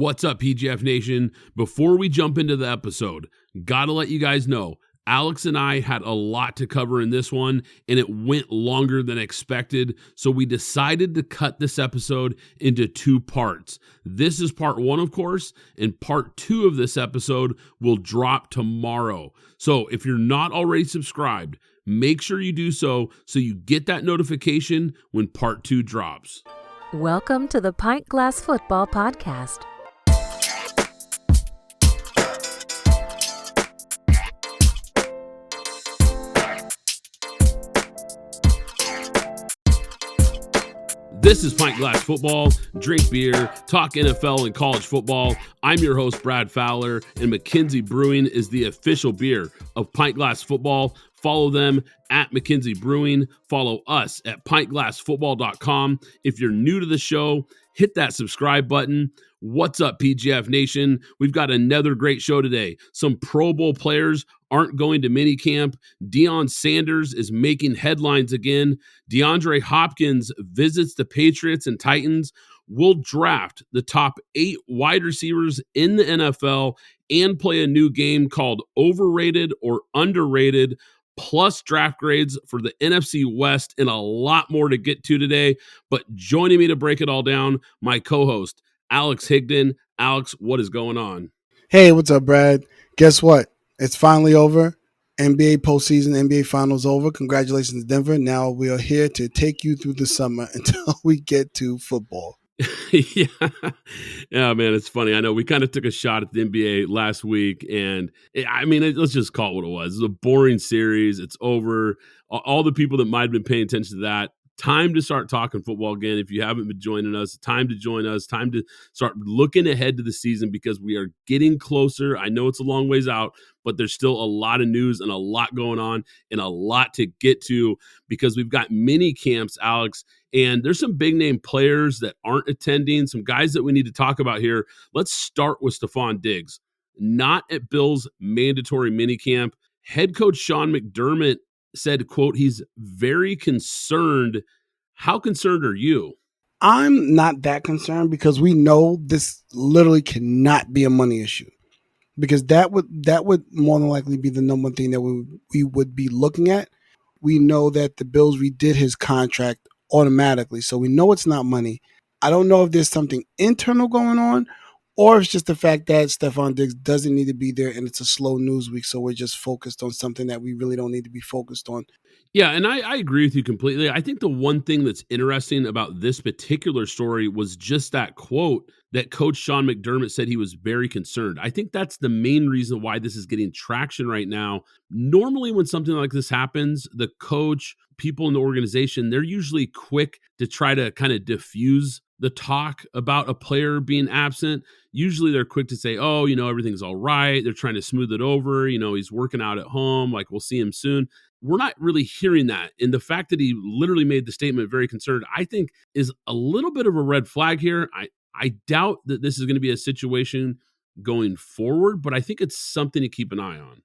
What's up, PGF Nation? Before we jump into the episode, gotta let you guys know, Alex and I had a lot to cover in this one, and it went longer than expected, so we decided to cut this episode into two parts. This is part one, of course, and part two of this episode will drop tomorrow. So if you're not already subscribed, make sure you do so you get that notification when part two drops. Welcome to the Pint Glass Football Podcast. This is Pint Glass Football, drink beer, talk NFL and college football. I'm your host, Brad Fowler, and McKinsey Brewing is the official beer of Pint Glass Football. Follow them at McKinsey Brewing. Follow us at pintglassfootball.com. If you're new to the show, hit that subscribe button. What's up, PGF Nation? We've got another great show today. Some Pro Bowl players aren't going to minicamp. Deion Sanders is making headlines again. DeAndre Hopkins visits the Patriots and Titans. We'll draft the top 8 wide receivers in the NFL and play a new game called Overrated or Underrated, plus draft grades for the NFC West, and a lot more to get to today. But joining me to break it all down, my co-host, Alex Higdon. Alex, what is going on? Hey, what's up, Brad? Guess what? It's finally over. NBA postseason, NBA finals over. Congratulations, Denver. Now we are here to take you through the summer until we get to football. Yeah, man, it's funny. I know we kind of took a shot at the NBA last week, and let's just call it what it was. It was a boring series. It's over. All the people that might have been paying attention to that, time to start talking football again. If you haven't been joining us, time to join us, time to start looking ahead to the season because we are getting closer. I know it's a long ways out, but there's still a lot of news and a lot going on and a lot to get to because we've got mini camps, Alex, and there's some big name players that aren't attending, some guys that we need to talk about here. Let's start with Stefon Diggs. Not at Bill's mandatory mini camp. Head coach Sean McDermott said, quote, he's very concerned. How concerned are you? I'm not that concerned because we know this literally cannot be a money issue because that would more than likely be the number one thing that we would be looking at. We know that the Bills redid his contract automatically, so we know it's not money. I don't know if there's something internal going on or it's just the fact that Stefon Diggs doesn't need to be there and it's a slow news week, so we're just focused on something that we really don't need to be focused on. Yeah, and I agree with you completely. I think the one thing that's interesting about this particular story was just that quote that Coach Sean McDermott said he was very concerned. I think that's the main reason why this is getting traction right now. Normally when something like this happens, the coach, people in the organization, they're usually quick to try to kind of diffuse the talk about a player being absent. Usually they're quick to say, oh, everything's all right. They're trying to smooth it over. He's working out at home. Like, we'll see him soon. We're not really hearing that. And the fact that he literally made the statement very concerned, I think is a little bit of a red flag here. I doubt that this is going to be a situation going forward, but I think it's something to keep an eye on.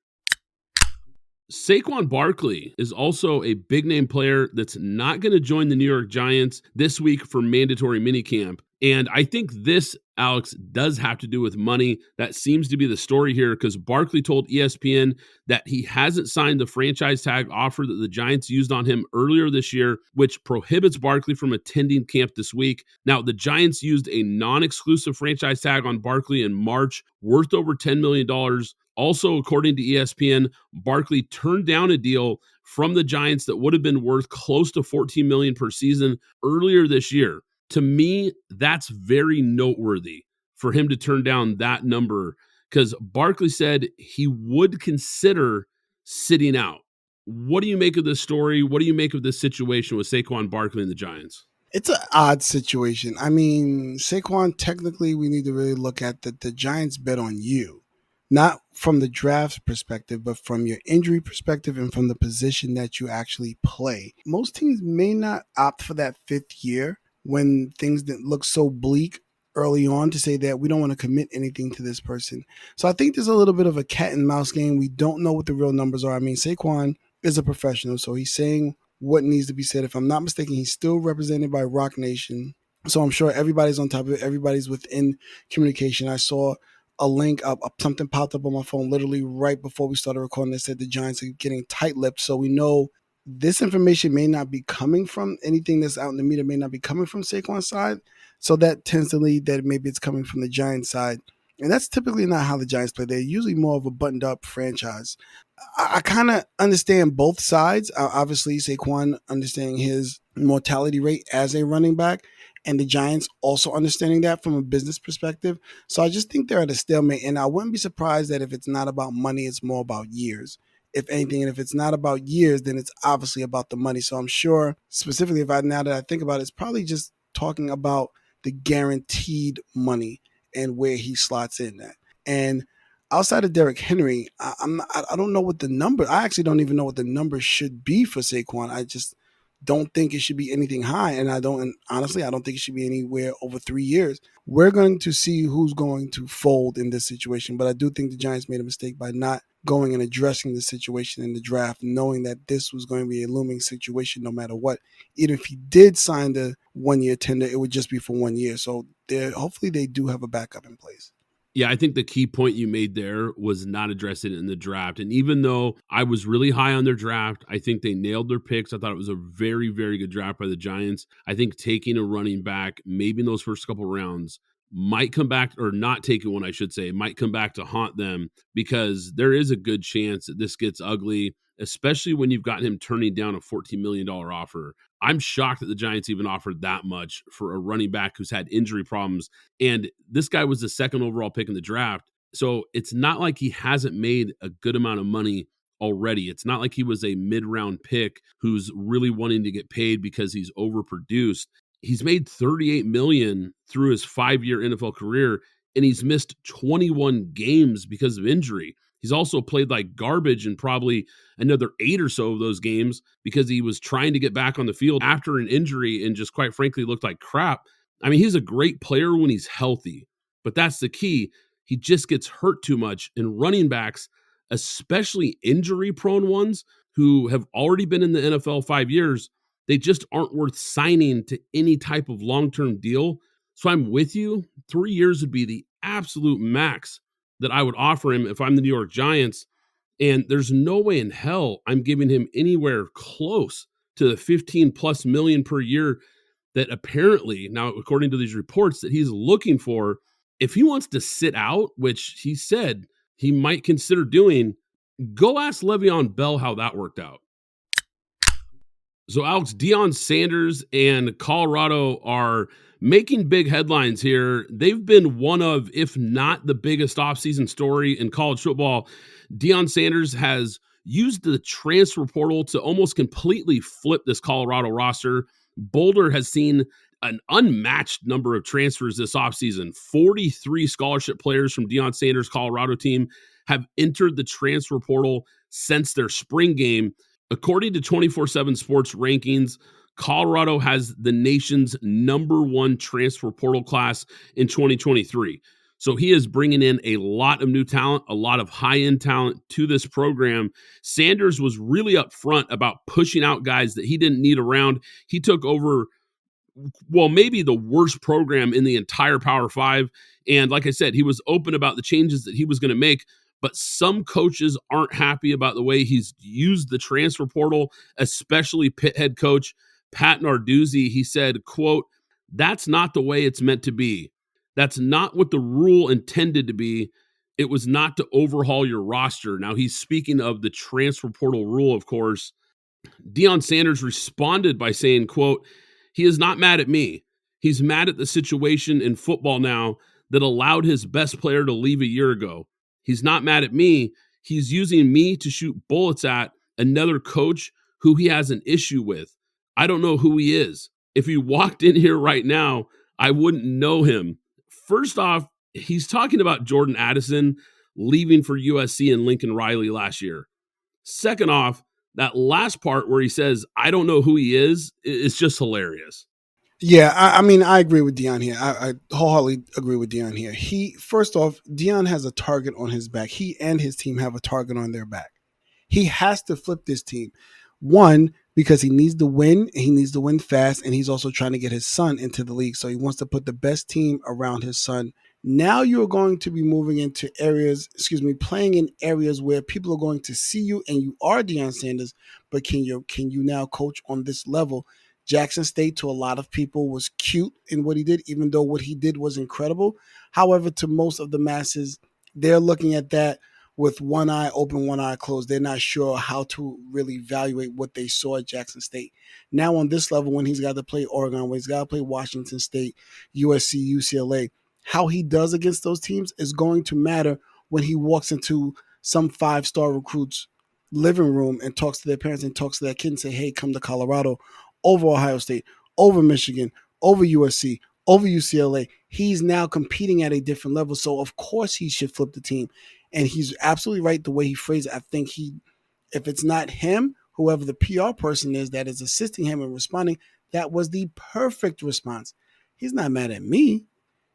Saquon Barkley is also a big name player that's not going to join the New York Giants this week for mandatory minicamp. And I think this, Alex, does have to do with money. That seems to be the story here because Barkley told ESPN that he hasn't signed the franchise tag offer that the Giants used on him earlier this year, which prohibits Barkley from attending camp this week. Now, the Giants used a non-exclusive franchise tag on Barkley in March, worth over $10 million. Also, according to ESPN, Barkley turned down a deal from the Giants that would have been worth close to $14 million per season earlier this year. To me, that's very noteworthy for him to turn down that number because Barkley said he would consider sitting out. What do you make of this story? What do you make of this situation with Saquon Barkley and the Giants? It's an odd situation. I mean, Saquon, technically, we need to really look at that the Giants bet on you. Not from the draft perspective, but from your injury perspective and from the position that you actually play. Most teams may not opt for that 5th year when things didn't look so bleak early on to say that we don't want to commit anything to this person. So I think there's a little bit of a cat and mouse game. We don't know what the real numbers are. I mean, Saquon is a professional, so he's saying what needs to be said. If I'm not mistaken, he's still represented by Rock Nation. So I'm sure everybody's on top of it. Everybody's within communication. I saw a link up, something popped up on my phone literally right before we started recording that said the Giants are getting tight-lipped. So we know this information may not be coming from anything that's out in the media, may not be coming from Saquon's side. So that tends to lead that maybe it's coming from the Giants side. And that's typically not how the Giants play. They're usually more of a buttoned-up franchise. I kind of understand both sides. Obviously, Saquon understanding his mortality rate as a running back, and the Giants also understanding that from a business perspective. So I just think they're at a stalemate, and I wouldn't be surprised that if it's not about money, it's more about years. If anything, and if it's not about years, then it's obviously about the money. So I'm sure, specifically, now that I think about it, it's probably just talking about the guaranteed money and where he slots in at. And outside of Derrick Henry, I don't know what the number. I actually don't even know what the number should be for Saquon. I just don't think it should be anything high, and honestly, I don't think it should be anywhere over 3 years. We're going to see who's going to fold in this situation, but I do think the Giants made a mistake by not going and addressing the situation in the draft, knowing that this was going to be a looming situation no matter what. Even if he did sign the 1-year tender, it would just be for 1 year. So hopefully they do have a backup in place. Yeah, I think the key point you made there was not addressing it in the draft. And even though I was really high on their draft, I think they nailed their picks. I thought it was a very, very good draft by the Giants. I think taking a running back, maybe in those first couple rounds, might come back, or not taking one, I should say, might come back to haunt them, because there is a good chance that this gets ugly, especially when you've got him turning down a $14 million offer. I'm shocked that the Giants even offered that much for a running back who's had injury problems. And this guy was the second overall pick in the draft. So it's not like he hasn't made a good amount of money already. It's not like he was a mid-round pick who's really wanting to get paid because he's overproduced. He's made $38 million through his 5-year NFL career, and he's missed 21 games because of injury. He's also played like garbage in probably another 8 or so of those games because he was trying to get back on the field after an injury and just quite frankly looked like crap. I mean, he's a great player when he's healthy, but that's the key. He just gets hurt too much. And running backs, especially injury-prone ones who have already been in the NFL 5 years, they just aren't worth signing to any type of long-term deal. So I'm with you. 3 years would be the absolute max that I would offer him if I'm the New York Giants. And there's no way in hell I'm giving him anywhere close to the 15 plus million per year that apparently, now according to these reports, that he's looking for. If he wants to sit out, which he said he might consider doing, go ask Le'Veon Bell how that worked out. So, Alex, Deion Sanders and Colorado are making big headlines here. They've been one of, if not the biggest offseason story in college football. Deion Sanders has used the transfer portal to almost completely flip this Colorado roster. Boulder has seen an unmatched number of transfers this offseason. 43 scholarship players from Deion Sanders' Colorado team have entered the transfer portal since their spring game. According to 24/7 Sports rankings, Colorado has the nation's number 1 transfer portal class in 2023. So he is bringing in a lot of new talent, a lot of high-end talent to this program. Sanders was really upfront about pushing out guys that he didn't need around. He took over, well, maybe the worst program in the entire Power 5. And like I said, he was open about the changes that he was going to make. But some coaches aren't happy about the way he's used the transfer portal, especially Pitt head coach Pat Narduzzi. He said, quote, "That's not the way it's meant to be. That's not what the rule intended to be. It was not to overhaul your roster." Now, he's speaking of the transfer portal rule, of course. Deion Sanders responded by saying, quote, "He is not mad at me. He's mad at the situation in football now that allowed his best player to leave a year ago. He's not mad at me. He's using me to shoot bullets at another coach who he has an issue with. I don't know who he is. If he walked in here right now, I wouldn't know him." First off, he's talking about Jordan Addison leaving for USC and Lincoln Riley last year. Second off, that last part where he says, "I don't know who he is just hilarious. Yeah, I mean, I agree with Deion here. I wholeheartedly agree with Deion here. First off, Deion has a target on his back. He and his team have a target on their back. He has to flip this team. One, because he needs to win, and he needs to win fast, and he's also trying to get his son into the league. So he wants to put the best team around his son. Now you're going to be moving into playing in areas where people are going to see you, and you are Deion Sanders, but can you now coach on this level? Jackson State, to a lot of people, was cute in what he did, even though what he did was incredible. However, to most of the masses, they're looking at that with one eye open, one eye closed. They're not sure how to really evaluate what they saw at Jackson State. Now on this level, when he's got to play Oregon, when he's got to play Washington State, USC, UCLA, how he does against those teams is going to matter when he walks into some five-star recruits' living room and talks to their parents and talks to their kid and say, hey, come to Colorado over Ohio State, over Michigan, over USC, over UCLA. He's now competing at a different level. So, of course, he should flip the team. And he's absolutely right the way he phrased it. I think if it's not him, whoever the PR person is that is assisting him and responding, that was the perfect response. He's not mad at me.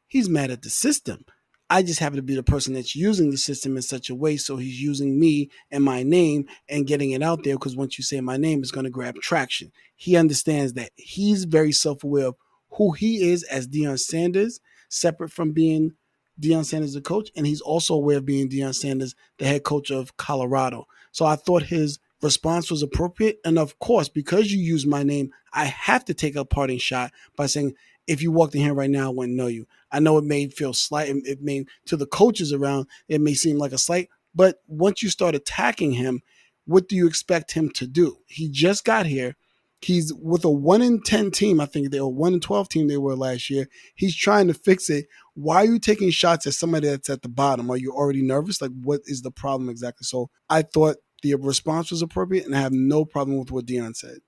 He's mad at the system. I just happen to be the person that's using the system in such a way, so he's using me and my name and getting it out there, because once you say my name, it's going to grab traction. He understands that he's very self-aware of who he is as Deion Sanders, separate from being Deion Sanders the coach, and he's also aware of being Deion Sanders the head coach of Colorado. So I thought his response was appropriate, and of course, because you use my name, I have to take a parting shot by saying, if you walked in here right now, I wouldn't know you. I know it may feel slight. It may, to the coaches around, it may seem like a slight. But once you start attacking him, what do you expect him to do? He just got here. He's with a 1-10 team. I think they were 1-12 team they were last year. He's trying to fix it. Why are you taking shots at somebody that's at the bottom? Are you already nervous? Like, what is the problem exactly? So I thought the response was appropriate, and I have no problem with what Deion said.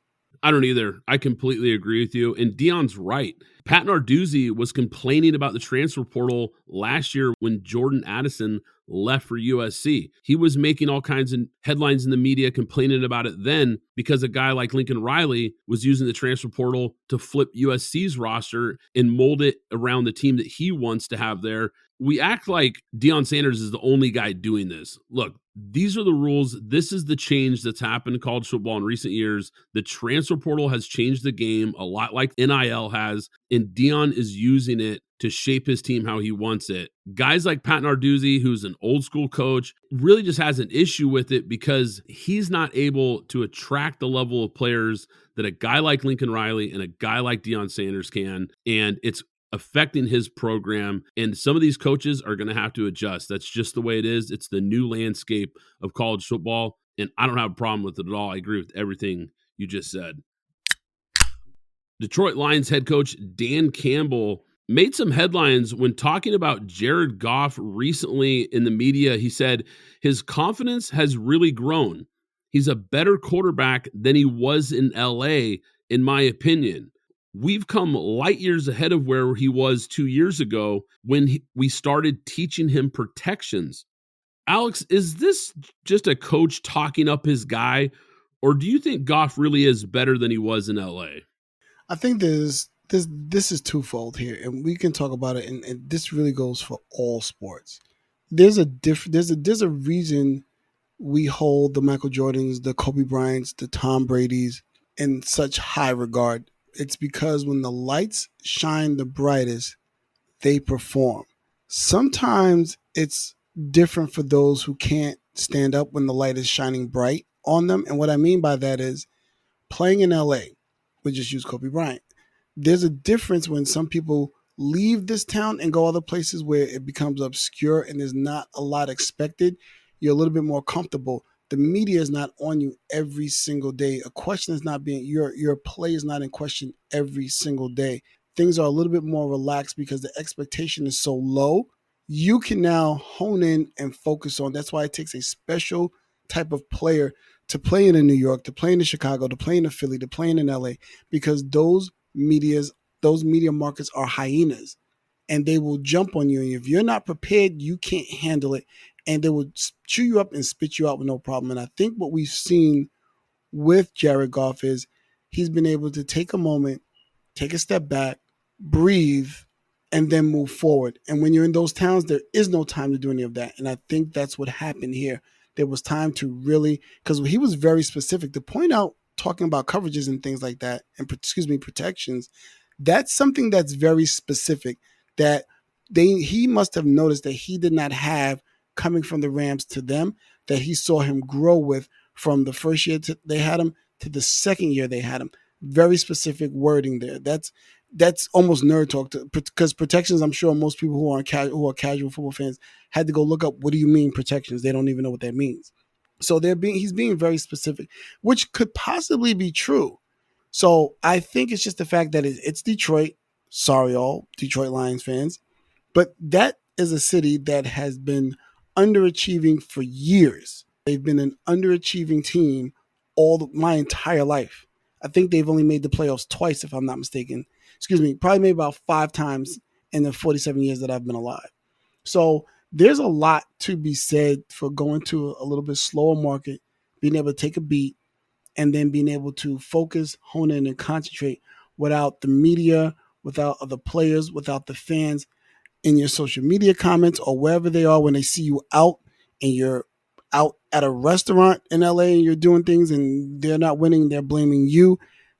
I don't either. I completely agree with you. And Deion's right. Pat Narduzzi was complaining about the transfer portal last year when Jordan Addison left for USC. He was making all kinds of headlines in the media complaining about it then because a guy like Lincoln Riley was using the transfer portal to flip USC's roster and mold it around the team that he wants to have there. We act like Deion Sanders is the only guy doing this. Look, these are the rules. This is the change that's happened in college football in recent years. The transfer portal has changed the game a lot like NIL has, and Deion is using it to shape his team how he wants it. Guys like Pat Narduzzi, who's an old school coach, really just has an issue with it because he's not able to attract the level of players that a guy like Lincoln Riley and a guy like Deion Sanders can, and it's affecting his program. And some of these coaches are going to have to adjust. That's just the way it is. It's the new landscape of college football, and I don't have a problem with it at all. I agree with everything you just said. Detroit Lions head coach Dan Campbell made some headlines when talking about Jared Goff recently in the media. He said his confidence has really grown. He's a better quarterback than he was in LA, in my opinion. We've come light years ahead of where he was 2 years ago when we started teaching him protections. Alex, is this just a coach talking up his guy, or do you think Goff really is better than he was in LA? I think this is twofold here, and we can talk about it, and this really goes for all sports. There's a reason we hold the Michael Jordans, the Kobe Bryants, the Tom Bradys in such high regard. It's because when the lights shine the brightest, they perform. Sometimes it's different for those who can't stand up when the light is shining bright on them. And what I mean by that is playing in LA, we just use Kobe Bryant. There's a difference when some people leave this town and go other places where it becomes obscure and there's not a lot expected. You're a little bit more comfortable. The media is not on you every single day. A question is not being, your play is not in question every single day. Things are a little bit more relaxed because the expectation is so low. You can now hone in and focus on. That's why it takes a special type of player to play in New York, to play in Chicago, to play in Philly, to play in LA, because those media markets are hyenas and they will jump on you. And if you're not prepared, you can't handle it. And they will chew you up and spit you out with no problem. And I think what we've seen with Jared Goff is he's been able to take a moment, take a step back, breathe, and then move forward. And when you're in those towns, there is no time to do any of that. And I think that's what happened here. There was time to really, because he was very specific to point out talking about coverages and things like that, and protections, that's something that's very specific that he must have noticed that he did not have coming from the Rams to them, that he saw him grow with from the first year they had him to the second year they had him. Very specific wording there. That's almost nerd talk, because protections, I'm sure most people who are casual football fans had to go look up, what do you mean protections? They don't even know what that means. So he's being very specific, which could possibly be true. So I think it's just the fact that it's Detroit. Sorry, all Detroit Lions fans, but that is a city that has been underachieving for years. They've been an underachieving team my entire life. I think they've only made the playoffs twice, if I'm not mistaken. Probably made about 5 times in the 47 years that I've been alive. So there's a lot to be said for going to a little bit slower market, being able to take a beat, and then being able to focus, hone in, and concentrate without the media, without other players, without the fans in your social media comments or wherever they are when they see you out and you're out at a restaurant in LA and you're doing things and they're not winning, they're blaming you.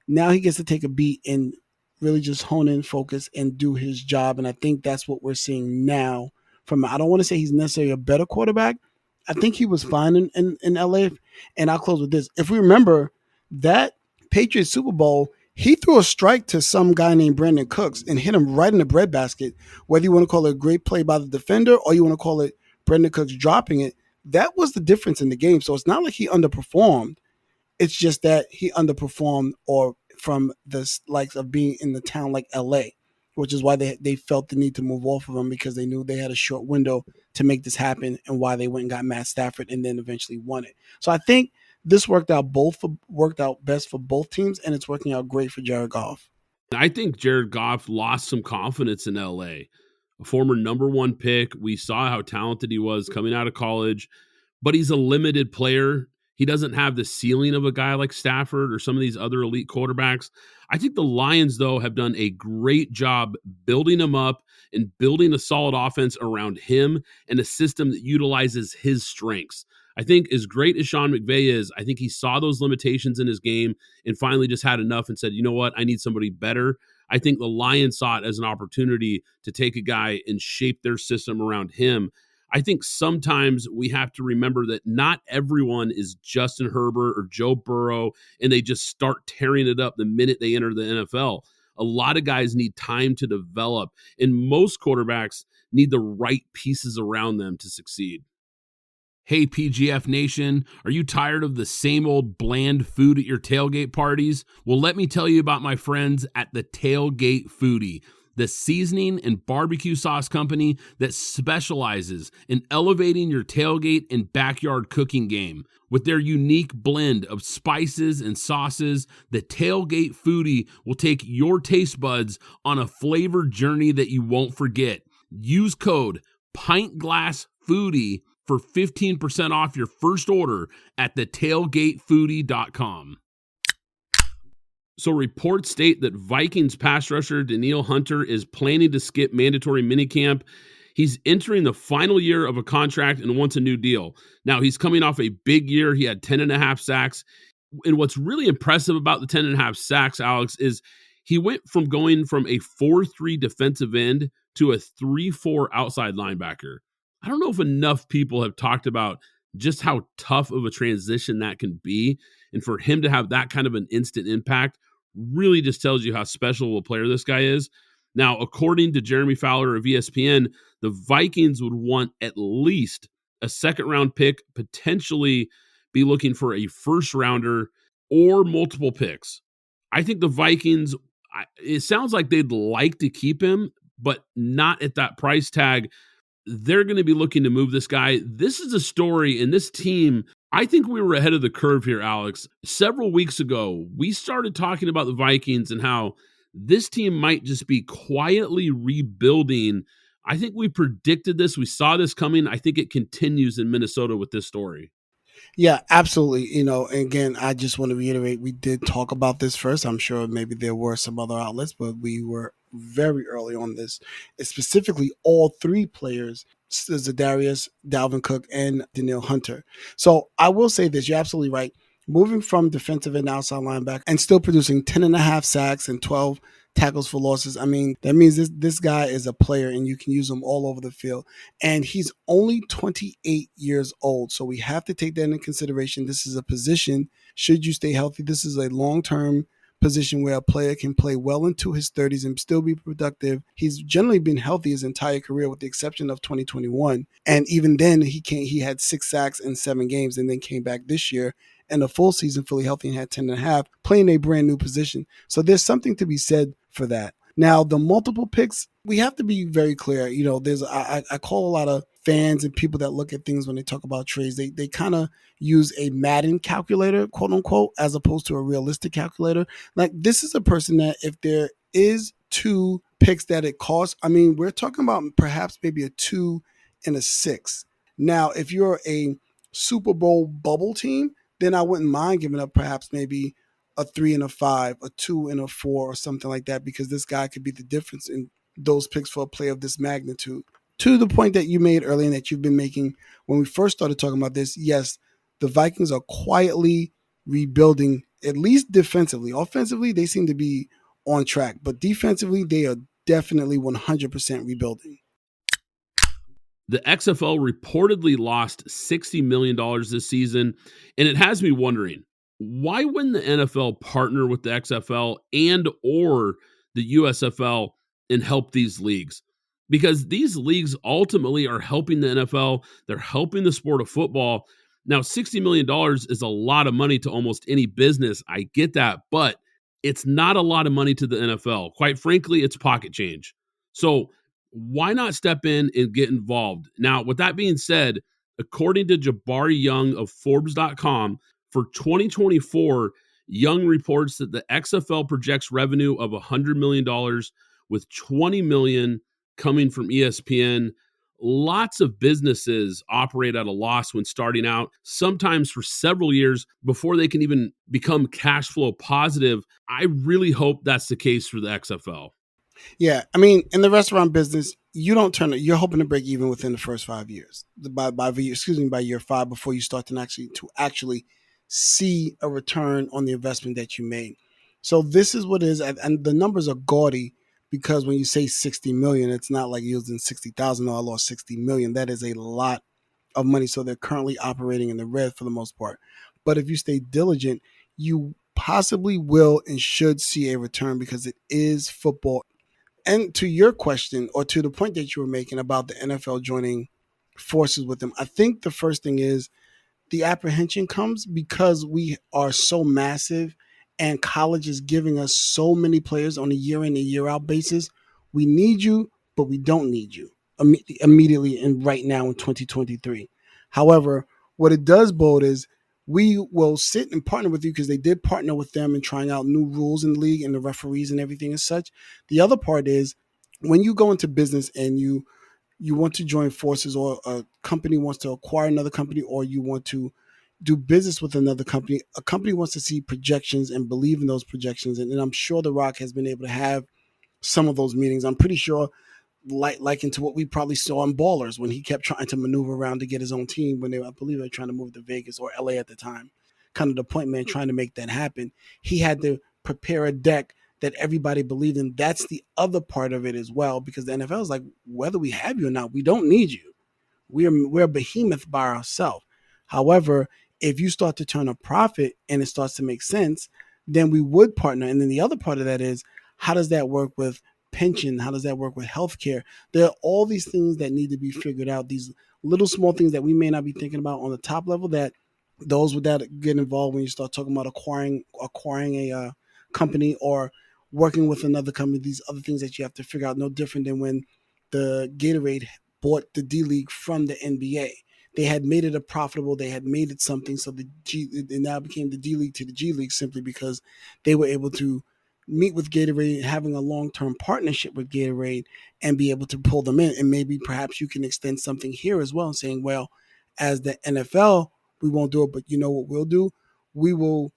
Now he gets to take a beat and really just hone in, focus, and do his job. And I think that's what we're seeing now from, I don't want to say he's necessarily a better quarterback. I think he was fine in LA. And I'll close with this. If we remember that Patriots Super Bowl, he threw a strike to some guy named Brandon Cooks and hit him right in the breadbasket. Whether you want to call it a great play by the defender or you want to call it Brandon Cooks dropping it, that was the difference in the game. So it's not like he underperformed. It's just that he underperformed or from the likes of being in the town like LA, which is why they felt the need to move off of him, because they knew they had a short window to make this happen, and why they went and got Matt Stafford and then eventually won it. So I think this worked out best for both teams, and it's working out great for Jared Goff. I think Jared Goff lost some confidence in LA. A former number 1 pick. We saw how talented he was coming out of college, but he's a limited player. He doesn't have the ceiling of a guy like Stafford or some of these other elite quarterbacks. I think the Lions, though, have done a great job building him up and building a solid offense around him and a system that utilizes his strengths. I think as great as Sean McVay is, I think he saw those limitations in his game and finally just had enough and said, you know what, I need somebody better. I think the Lions saw it as an opportunity to take a guy and shape their system around him. I think sometimes we have to remember that not everyone is Justin Herbert or Joe Burrow, and they just start tearing it up the minute they enter the NFL. A lot of guys need time to develop, and most quarterbacks need the right pieces around them to succeed. Hey, PGF Nation, are you tired of the same old bland food at your tailgate parties? Well, let me tell you about my friends at the Tailgate Foodie, the seasoning and barbecue sauce company that specializes in elevating your tailgate and backyard cooking game. With their unique blend of spices and sauces, the Tailgate Foodie will take your taste buds on a flavor journey that you won't forget. Use code PintGlassFoodie for 15% off your first order at thetailgatefoodie.com. So reports state that Vikings pass rusher Danielle Hunter is planning to skip mandatory minicamp. He's entering the final year of a contract and wants a new deal. Now, he's coming off a big year. He had 10.5 sacks. And what's really impressive about the 10.5 sacks, Alex, is he went from going from a 4-3 defensive end to a 3-4 outside linebacker. I don't know if enough people have talked about just how tough of a transition that can be. And for him to have that kind of an instant impact really just tells you how special a player this guy is. Now, according to Jeremy Fowler of ESPN, the Vikings would want at least a second-round pick, potentially be looking for a first-rounder or multiple picks. I think the Vikings, it sounds like they'd like to keep him, but not at that price tag. They're going to be looking to move this guy. This is a story, and this team, I think we were ahead of the curve here, Alex. Several weeks ago, we started talking about the Vikings and how this team might just be quietly rebuilding. I think we predicted this. We saw this coming. I think it continues in Minnesota with this story. Yeah, absolutely. Again, I just want to reiterate, we did talk about this first. I'm sure maybe there were some other outlets, but we were very early on this. It's specifically all 3 players, Zadarius, Dalvin Cook, and Danielle Hunter. So I will say this, you're absolutely right. moving from defensive and outside linebacker and still producing 10 and a half sacks and 12 tackles for losses. I mean, that means this guy is a player and you can use him all over the field. And he's only 28 years old. So we have to take that into consideration. This is a position, should you stay healthy, this is a long-term position where a player can play well into his 30s and still be productive. He's generally been healthy his entire career with the exception of 2021. And even then he had 6 sacks in 7 games and then came back this year and a full season fully healthy and had 10 and a half, playing a brand new position. So there's something to be said for that. Now, the multiple picks, we have to be very clear. You know, I call a lot of fans and people that look at things when they talk about trades, they kind of use a Madden calculator, quote unquote, as opposed to a realistic calculator. Like, this is a person that if there is 2 picks that it costs, I mean, we're talking about perhaps maybe a 2 and a 6. Now, if you're a Super Bowl bubble team, then I wouldn't mind giving up perhaps maybe a 3 and a 5, a 2 and a 4, or something like that, because this guy could be the difference in those picks for a play of this magnitude. To the point that you made earlier and that you've been making when we first started talking about this, yes, the Vikings are quietly rebuilding, at least defensively. Offensively, they seem to be on track, but defensively, they are definitely 100% rebuilding. The XFL reportedly lost $60 million this season, and it has me wondering, why wouldn't the NFL partner with the XFL and or the USFL and help these leagues? Because these leagues ultimately are helping the NFL. They're helping the sport of football. Now, $60 million is a lot of money to almost any business. I get that, but it's not a lot of money to the NFL. Quite frankly, it's pocket change. So why not step in and get involved? Now, with that being said, according to Jabari Young of Forbes.com, for 2024, Young reports that the XFL projects revenue of $100 million with $20 million coming from ESPN. Lots of businesses operate at a loss when starting out, sometimes for several years before they can even become cash flow positive. I really hope that's the case for the XFL. Yeah, I mean, in the restaurant business, you don't turn it. You're hoping to break even within the first 5 years. By year 5, before you start to actually see a return on the investment that you made. So this is what it is, and the numbers are gaudy because when you say 60 million, it's not like using 60,000. I lost 60 million. That is a lot of money. So they're currently operating in the red for the most part. But if you stay diligent, you possibly will and should see a return because it is football. And to your question, or to the point that you were making about the NFL joining forces with them, I think the first thing is the apprehension comes because we are so massive and college is giving us so many players on a year in and year out basis. We need you, but we don't need you immediately and right now in 2023. However, what it does bode is we will sit and partner with you because they did partner with them in trying out new rules in the league and the referees and everything as such. The other part is when you go into business and you want to join forces, or a company wants to acquire another company, or you want to do business with another company, a company wants to see projections and believe in those projections. And I'm sure The Rock has been able to have some of those meetings. I'm pretty sure, like into what we probably saw in Ballers when he kept trying to maneuver around to get his own team when I believe they were trying to move to Vegas or LA at the time. Kind of the point man trying to make that happen. He had to prepare a deck that everybody believed in. That's the other part of it as well, because the NFL is like, whether we have you or not, we don't need you. We're a behemoth by ourselves. However, if you start to turn a profit and it starts to make sense, then we would partner. And then the other part of that is, how does that work with pension? How does that work with healthcare? There are all these things that need to be figured out. These little small things that we may not be thinking about on the top level, that those would that get involved when you start talking about acquiring a company or working with another company. These other things that you have to figure out. No different than when the Gatorade bought the D League from the NBA. They had made it a profitable. They had made it something. So it now became the D League to the G League simply because they were able to meet with Gatorade, having a long-term partnership with Gatorade, and be able to pull them in. And maybe perhaps you can extend something here as well, saying, well, as the NFL, we won't do it, but you know what we'll do? We will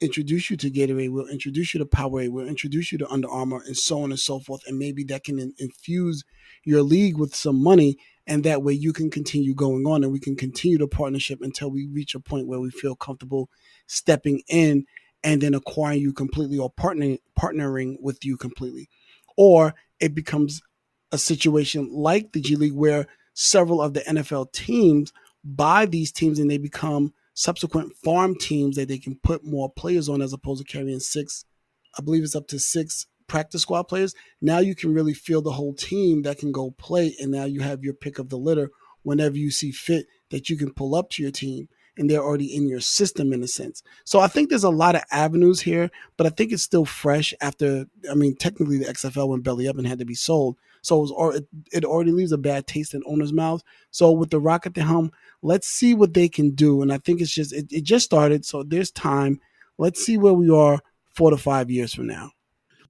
introduce you to Gatorade, we'll introduce you to Powerade, we'll introduce you to Under Armour, and so on and so forth. And maybe that can infuse your league with some money And that way you can continue going on and we can continue the partnership until we reach a point where we feel comfortable stepping in and then acquiring you completely or partnering with you completely. Or it becomes a situation like the G League where several of the NFL teams buy these teams and they become subsequent farm teams that they can put more players on as opposed to carrying six. I believe it's up to six practice squad players. Now you can really field the whole team that can go play, and now you have your pick of the litter whenever you see fit that you can pull up to your team, and they're already in your system in a sense. So I think there's a lot of avenues here, but I think it's still fresh after, I mean, technically the XFL went belly up and had to be sold. So it already leaves a bad taste in owners' mouths. So with the Rock at the helm, let's see what they can do. And I think it just started, so there's time. Let's see where we are 4 to 5 years from now.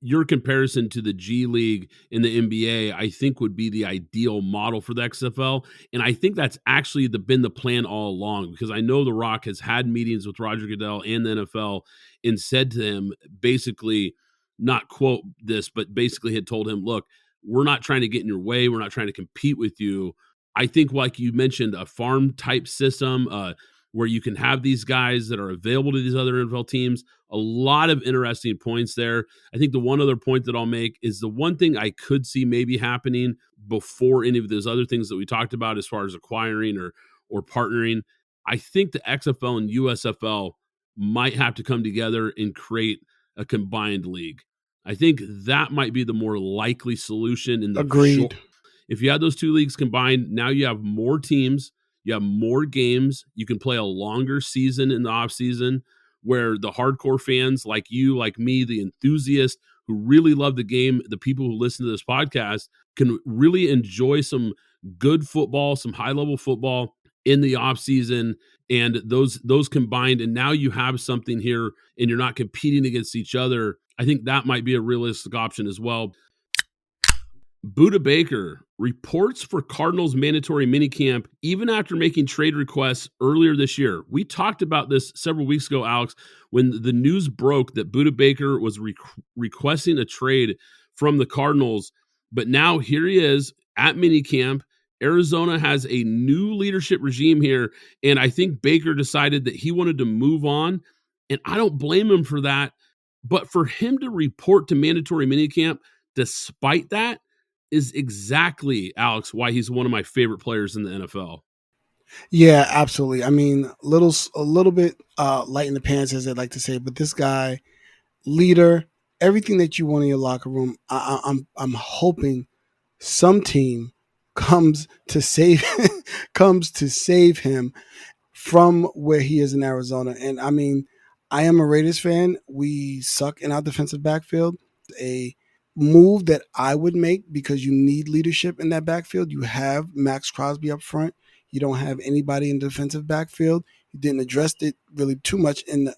Your comparison to the G League in the NBA, I think would be the ideal model for the XFL. And I think that's actually been the plan all along, because I know The Rock has had meetings with Roger Goodell and the NFL and said to him, basically, not quote this, but basically had told him, look, we're not trying to get in your way. We're not trying to compete with you. I think, like you mentioned, a farm type system where you can have these guys that are available to these other NFL teams. A lot of interesting points there. I think the one other point that I'll make is the one thing I could see maybe happening before any of those other things that we talked about as far as acquiring or partnering. I think the XFL and USFL might have to come together and create a combined league. I think that might be the more likely solution in the Agreed. If you had those two leagues combined, now you have more teams, you have more games, you can play a longer season in the off season where the hardcore fans like you, like me, the enthusiasts who really love the game, the people who listen to this podcast can really enjoy some good football, some high-level football in the off season, and those combined, and now you have something here and you're not competing against each other. I think that might be a realistic option as well. Budda Baker reports for Cardinals mandatory minicamp even after making trade requests earlier this year. We talked about this several weeks ago, Alex, when the news broke that Budda Baker was requesting a trade from the Cardinals. But now here he is at minicamp. Arizona has a new leadership regime here, and I think Baker decided that he wanted to move on, and I don't blame him for that. But for him to report to mandatory minicamp despite that, is exactly, Alex, why he's one of my favorite players in the NFL. Yeah, absolutely. I mean, a little bit light in the pants, as they like to say, but this guy, leader, everything that you want in your locker room. I'm hoping some team comes to save him from where he is in Arizona. And I mean, I am a Raiders fan. We suck in our defensive backfield. A move that I would make, because you need leadership in that backfield. You have Max Crosby up front. You don't have anybody in the defensive backfield. You didn't address it really too much in the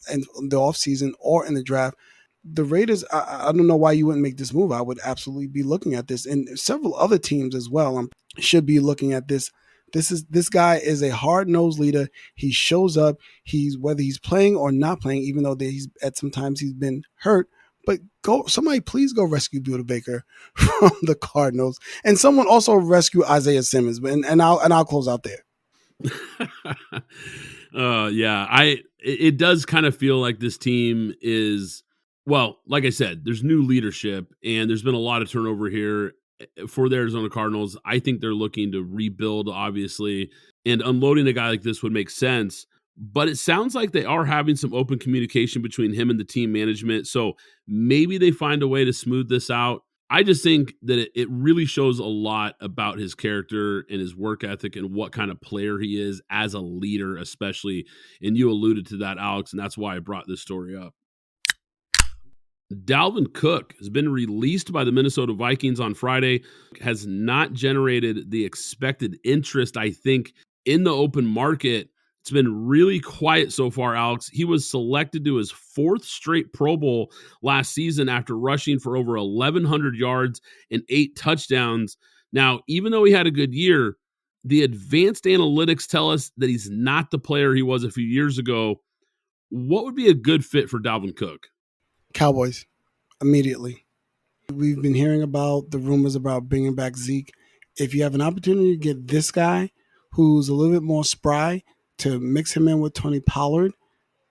offseason or in the draft. The Raiders, I don't know why you wouldn't make this move. I would absolutely be looking at this, and several other teams as well should be looking at this. This guy is a hard-nosed leader. He shows up. Whether he's playing or not playing, even though sometimes he's been hurt. But somebody please go rescue Budda Baker from the Cardinals, and someone also rescue Isaiah Simmons. And I'll close out there. It does kind of feel like this team is, well, like I said, there's new leadership and there's been a lot of turnover here for the Arizona Cardinals. I think they're looking to rebuild, obviously, and unloading a guy like this would make sense. But it sounds like they are having some open communication between him and the team management. So maybe they find a way to smooth this out. I just think that it really shows a lot about his character and his work ethic and what kind of player he is as a leader, especially. And you alluded to that, Alex, and that's why I brought this story up. Dalvin Cook has been released by the Minnesota Vikings on Friday, has not generated the expected interest, I think, in the open market. It's been really quiet so far, Alex. He was selected to his fourth straight Pro Bowl last season after rushing for over 1,100 yards and 8 touchdowns. Now, even though he had a good year, the advanced analytics tell us that he's not the player he was a few years ago. What would be a good fit for Dalvin Cook? Cowboys, immediately. We've been hearing about the rumors about bringing back Zeke. If you have an opportunity to get this guy who's a little bit more spry to mix him in with Tony Pollard,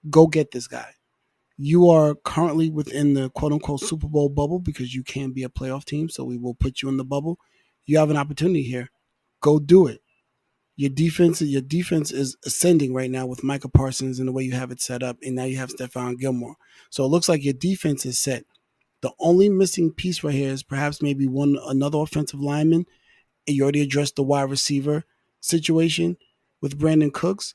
go get this guy. You are currently within the quote unquote Super Bowl bubble because you can be a playoff team, so we will put you in the bubble. You have an opportunity here. Go do it. Your defense is ascending right now with Micah Parsons and the way you have it set up, and now you have Stephon Gilmore. So it looks like your defense is set. The only missing piece right here is perhaps maybe another offensive lineman. And you already addressed the wide receiver situation with Brandon Cooks.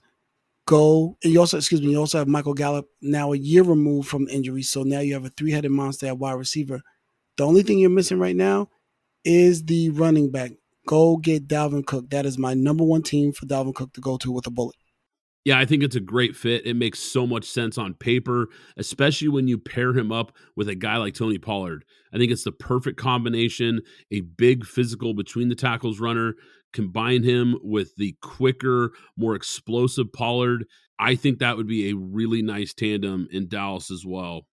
And you also have Michael Gallup now a year removed from injury. So now you have a three-headed monster at wide receiver. The only thing you're missing right now is the running back. Go get Dalvin Cook. That is my number one team for Dalvin Cook to go to with a bullet. Yeah, I think it's a great fit. It makes so much sense on paper, especially when you pair him up with a guy like Tony Pollard. I think it's the perfect combination, a big physical between the tackles runner, combine him with the quicker, more explosive Pollard. I think that would be a really nice tandem in Dallas as well.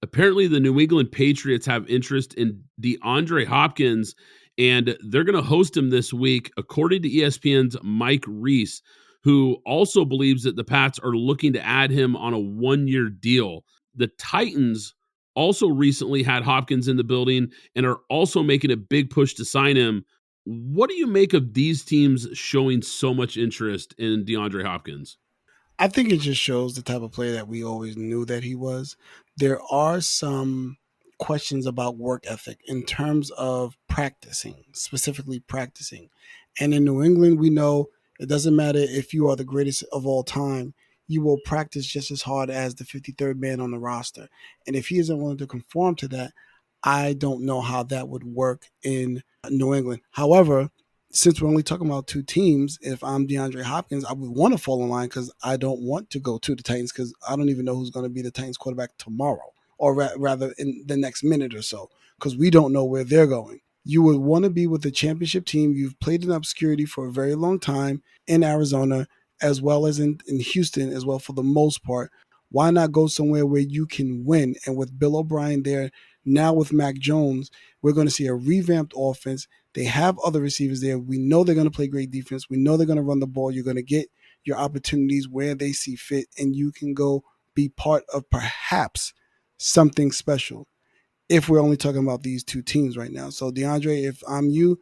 Apparently, the New England Patriots have interest in DeAndre Hopkins, and they're going to host him this week, according to ESPN's Mike Reese, who also believes that the Pats are looking to add him on a one-year deal. The Titans also recently had Hopkins in the building and are also making a big push to sign him. What do you make of these teams showing so much interest in DeAndre Hopkins? I think it just shows the type of player that we always knew that he was. There are some questions about work ethic in terms of practicing, specifically practicing. And in New England, we know it doesn't matter if you are the greatest of all time, you will practice just as hard as the 53rd man on the roster. And if he isn't willing to conform to that, I don't know how that would work in New England. However, since we're only talking about two teams, if I'm DeAndre Hopkins, I would want to fall in line because I don't want to go to the Titans because I don't even know who's going to be the Titans quarterback tomorrow or rather in the next minute or so because we don't know where they're going. You would want to be with the championship team. You've played in obscurity for a very long time in Arizona as well as in Houston as well for the most part. Why not go somewhere where you can win? And with Bill O'Brien there, now with Mac Jones, we're going to see a revamped offense. They have other receivers there. We know they're going to play great defense. We know they're going to run the ball. You're going to get your opportunities where they see fit, and you can go be part of perhaps something special if we're only talking about these two teams right now. So, DeAndre, if I'm you,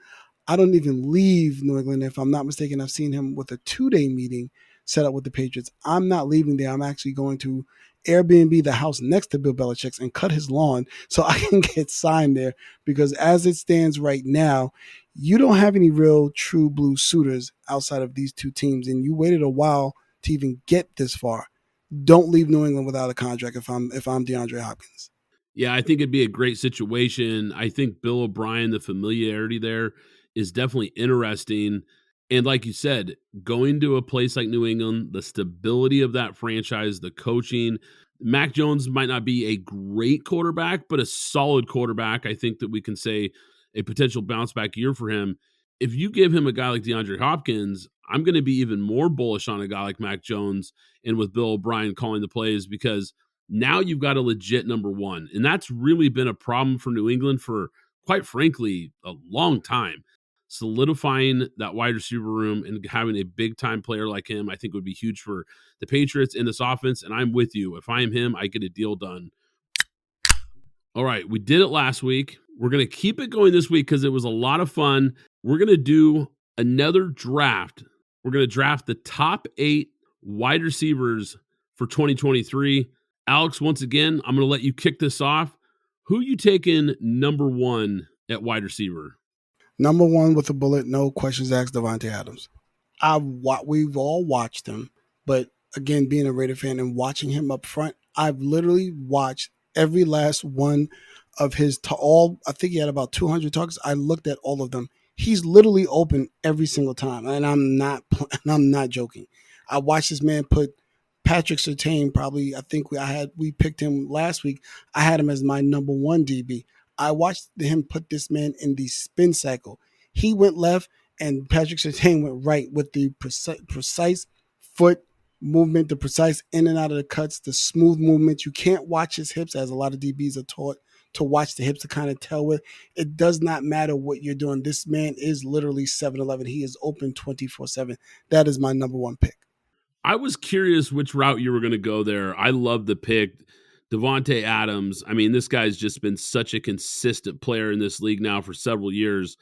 I don't even leave New England. If I'm not mistaken, I've seen him with a 2-day meeting set up with the Patriots. I'm not leaving there. I'm actually going to Airbnb the house next to Bill Belichick's and cut his lawn so I can get signed there because as it stands right now, you don't have any real true blue suitors outside of these two teams, and you waited a while to even get this far. Don't leave New England without a contract if I'm DeAndre Hopkins. Yeah, I think it'd be a great situation. I think Bill O'Brien, the familiarity there is definitely interesting. And like you said, going to a place like New England, the stability of that franchise, the coaching, Mac Jones might not be a great quarterback, but a solid quarterback. I think that we can say a potential bounce back year for him. If you give him a guy like DeAndre Hopkins, I'm going to be even more bullish on a guy like Mac Jones and with Bill O'Brien calling the plays because now you've got a legit number one. And that's really been a problem for New England for, quite frankly, a long time. Solidifying that wide receiver room and having a big time player like him, I think would be huge for the Patriots in this offense. And I'm with you. If I'm him, I get a deal done. All right, we did it last week. We're going to keep it going this week because it was a lot of fun. We're going to do another draft. We're going to draft the top 8 wide receivers for 2023. Alex, once again, I'm going to let you kick this off. Who you taking number 1 at wide receiver? Number 1 with a bullet, no questions asked, Davante Adams. We've all watched him, but again, being a Raider fan and watching him up front, I've literally watched every last one of his I think he had about 200 targets. I looked at all of them. He's literally open every single time, and I'm not joking. I watched this man put Patrick Surtain, probably, I think we picked him last week. I had him as my number 1 DB. I watched him put this man in the spin cycle. He went left and Patrick Surtain went right with the precise foot movement, the precise in and out of the cuts, the smooth movement. You can't watch his hips as a lot of DBs are taught to watch the hips to kind of tell with. It does not matter what you're doing. This man is literally 7-Eleven. He is open 24/7. That is my number one pick. I was curious which route you were going to go there. I love the pick. Devontae Adams. I mean, this guy's just been such a consistent player in this league now for several years.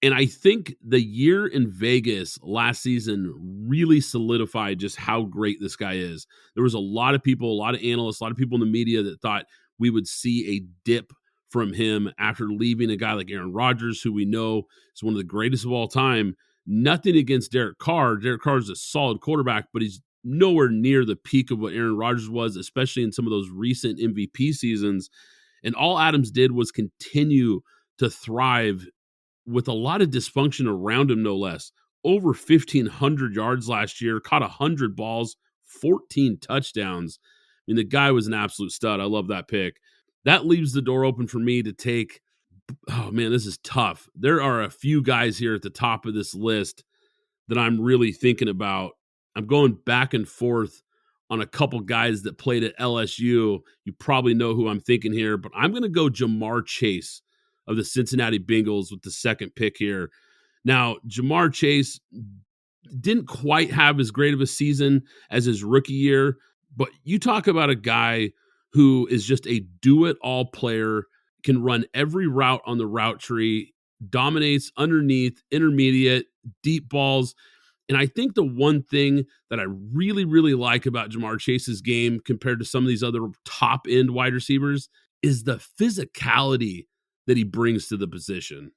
And I think the year in Vegas last season really solidified just how great this guy is. There was a lot of people, a lot of analysts, a lot of people in the media that thought we would see a dip from him after leaving a guy like Aaron Rodgers, who we know is one of the greatest of all time. Nothing against Derek Carr. Derek Carr is a solid quarterback, but he's nowhere near the peak of what Aaron Rodgers was, especially in some of those recent MVP seasons. And all Adams did was continue to thrive with a lot of dysfunction around him, no less. Over 1,500 yards last year, caught 100 balls, 14 touchdowns. I mean, the guy was an absolute stud. I love that pick. That leaves the door open for me to take, oh man, this is tough. There are a few guys here at the top of this list that I'm really thinking about. I'm going back and forth on a couple guys that played at LSU. You probably know who I'm thinking here, but I'm going to go Jamar Chase of the Cincinnati Bengals with the second pick here. Now, Jamar Chase didn't quite have as great of a season as his rookie year, but you talk about a guy who is just a do-it-all player, can run every route on the route tree, dominates underneath, intermediate, deep balls. And I think the one thing that I really, really like about Jamar Chase's game compared to some of these other top-end wide receivers is the physicality that he brings to the position.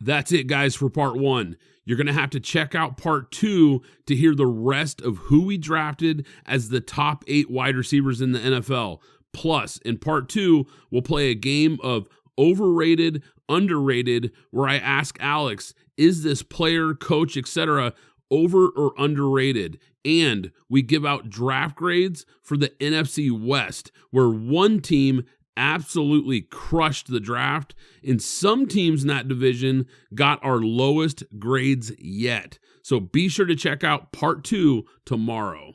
That's it, guys, for part one. You're going to have to check out part two to hear the rest of who we drafted as the top 8 wide receivers in the NFL. Plus, in part two, we'll play a game of overrated, underrated, where I ask Alex, is this player, coach, etc., over or underrated? And we give out draft grades for the NFC West, where one team absolutely crushed the draft, and some teams in that division got our lowest grades yet. So be sure to check out part two tomorrow.